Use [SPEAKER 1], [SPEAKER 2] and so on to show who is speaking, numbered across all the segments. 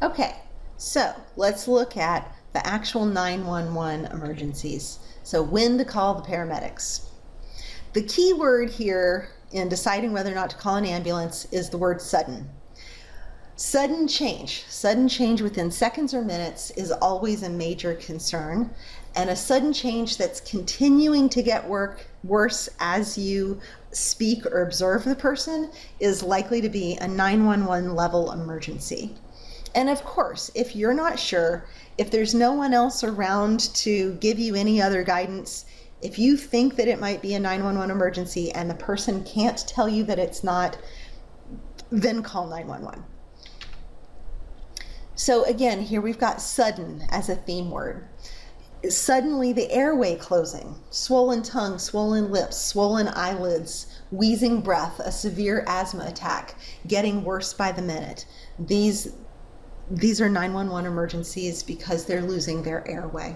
[SPEAKER 1] Okay, so let's look at the actual 911 emergencies. So when to call the paramedics. The key word here in deciding whether or not to call an ambulance is the word sudden. Sudden change within seconds or minutes is always a major concern, and a sudden change that's continuing to get worse as you speak or observe the person is likely to be a 911 level emergency. And of course, if you're not sure, if there's no one else around to give you any other guidance, if you think that it might be a 911 emergency and the person can't tell you that it's not, then call 911. So again, here we've got sudden as a theme word. Suddenly the airway closing, swollen tongue, swollen lips, swollen eyelids, wheezing breath, a severe asthma attack, getting worse by the minute. These are 911 emergencies because they're losing their airway.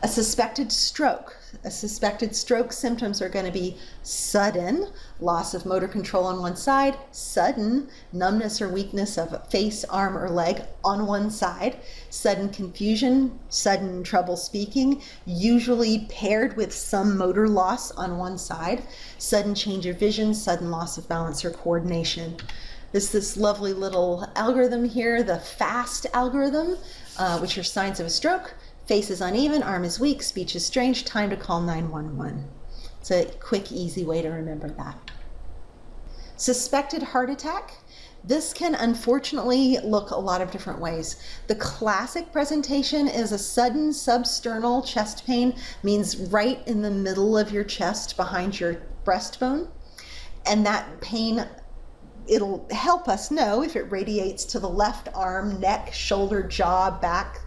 [SPEAKER 1] A suspected stroke. A suspected stroke symptoms are going to be sudden loss of motor control on one side, sudden numbness or weakness of face, arm, or leg on one side, sudden confusion, sudden trouble speaking, usually paired with some motor loss on one side, sudden change of vision, sudden loss of balance or coordination. There's this lovely little algorithm here, the FAST algorithm, which are signs of a stroke. Face is uneven, arm is weak, speech is strange, time to call 911. It's a quick, easy way to remember that. Suspected heart attack. This can unfortunately look a lot of different ways. The classic presentation is a sudden substernal chest pain, means right in the middle of your chest behind your breastbone. And that pain, it'll help us know if it radiates to the left arm, neck, shoulder, jaw, back.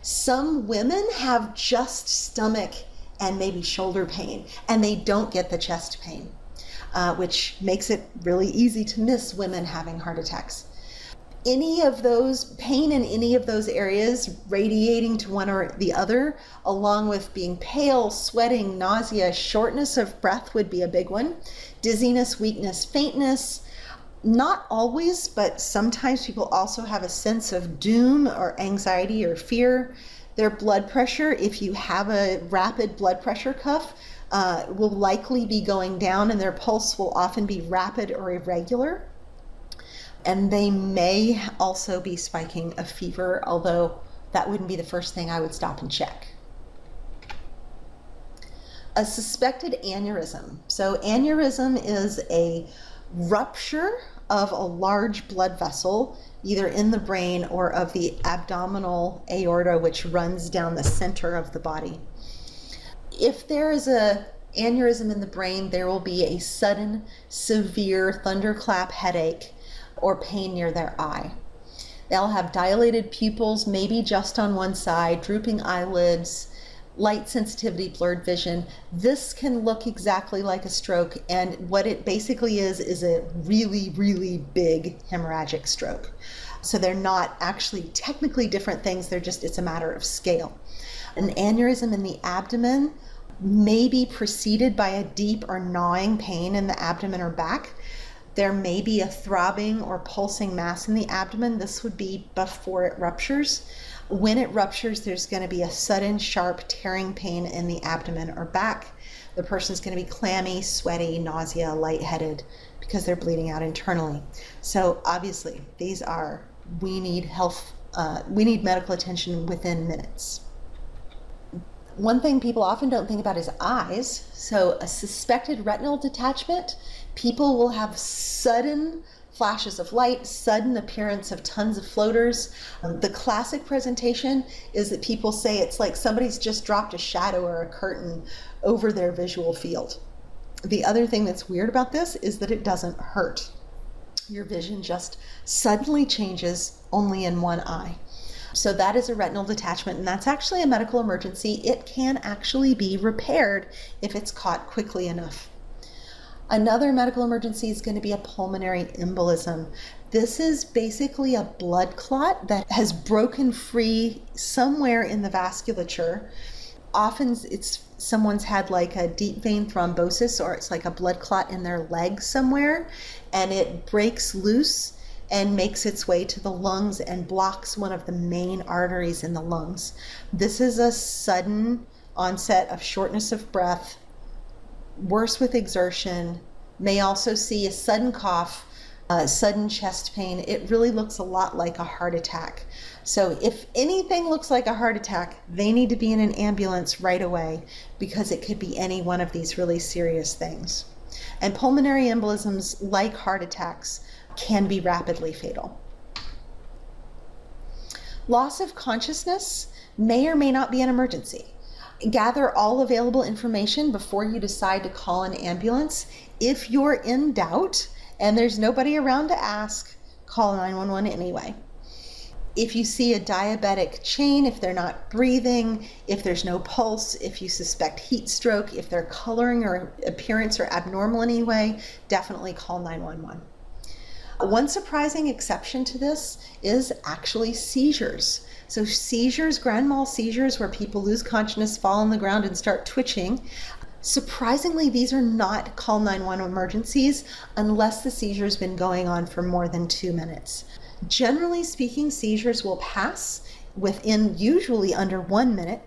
[SPEAKER 1] Some women have just stomach and maybe shoulder pain, and they don't get the chest pain, which makes it really easy to miss women having heart attacks. Any of those pain in any of those areas radiating to one or the other, along with being pale, sweating, nausea, shortness of breath would be a big one. Dizziness, weakness, faintness. Not always, but sometimes people also have a sense of doom or anxiety or fear. Their blood pressure, if you have a rapid blood pressure cuff, will likely be going down, and their pulse will often be rapid or irregular. And they may also be spiking a fever, although that wouldn't be the first thing I would stop and check. A suspected aneurysm. So aneurysm is a rupture of a large blood vessel, either in the brain or of the abdominal aorta, which runs down the center of the body. If there is an aneurysm in the brain, there will be a sudden, severe thunderclap headache or pain near their eye. They'll have dilated pupils, maybe just on one side, drooping eyelids, light sensitivity, blurred vision. This can look exactly like a stroke, and what it basically is a really, really big hemorrhagic stroke. So they're not actually technically different things, it's a matter of scale. An aneurysm in the abdomen may be preceded by a deep or gnawing pain in the abdomen or back. There may be a throbbing or pulsing mass in the abdomen. This would be before it ruptures. When it ruptures, there's going to be a sudden, sharp, tearing pain in the abdomen or back. The person's going to be clammy, sweaty, nausea, lightheaded, because they're bleeding out internally. So obviously, we need medical attention within minutes. One thing people often don't think about is eyes. So a suspected retinal detachment, people will have sudden flashes of light, sudden appearance of tons of floaters. The classic presentation is that people say it's like somebody's just dropped a shadow or a curtain over their visual field. The other thing that's weird about this is that it doesn't hurt. Your vision just suddenly changes only in one eye. So that is a retinal detachment, and that's actually a medical emergency. It can actually be repaired if it's caught quickly enough. Another medical emergency is going to be a pulmonary embolism. This is basically a blood clot that has broken free somewhere in the vasculature. Often someone's had like a deep vein thrombosis, or it's like a blood clot in their leg somewhere, and it breaks loose and makes its way to the lungs and blocks one of the main arteries in the lungs. This is a sudden onset of shortness of breath, worse with exertion, may also see a sudden cough, sudden chest pain. It really looks a lot like a heart attack. So if anything looks like a heart attack, they need to be in an ambulance right away, because it could be any one of these really serious things. And pulmonary embolisms, like heart attacks, can be rapidly fatal. Loss of consciousness may or may not be an emergency. Gather all available information before you decide to call an ambulance. If you're in doubt and there's nobody around to ask, call 911 anyway. If you see a diabetic chain, if they're not breathing, if there's no pulse, if you suspect heat stroke, if their coloring or appearance are abnormal in any way, definitely call 911. One surprising exception to this is actually seizures. So seizures, grand mal seizures, where people lose consciousness, fall on the ground, and start twitching. Surprisingly, these are not call 911 emergencies unless the seizure's been going on for more than 2 minutes. Generally speaking, seizures will pass within usually under 1 minute,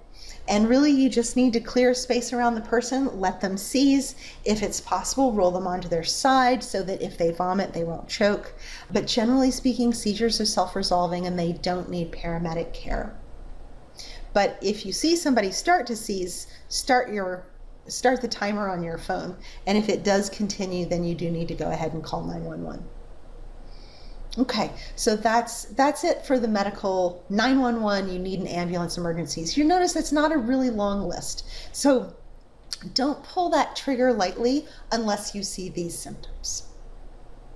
[SPEAKER 1] and really you just need to clear space around the person, let them seize. If it's possible, roll them onto their side so that if they vomit, they won't choke. But generally speaking, seizures are self-resolving and they don't need paramedic care. But if you see somebody start to seize, start the timer on your phone, and if it does continue, then you do need to go ahead and call 911. Okay, so that's it for the medical 911, you need an ambulance emergencies. You notice that's not a really long list. So don't pull that trigger lightly unless you see these symptoms.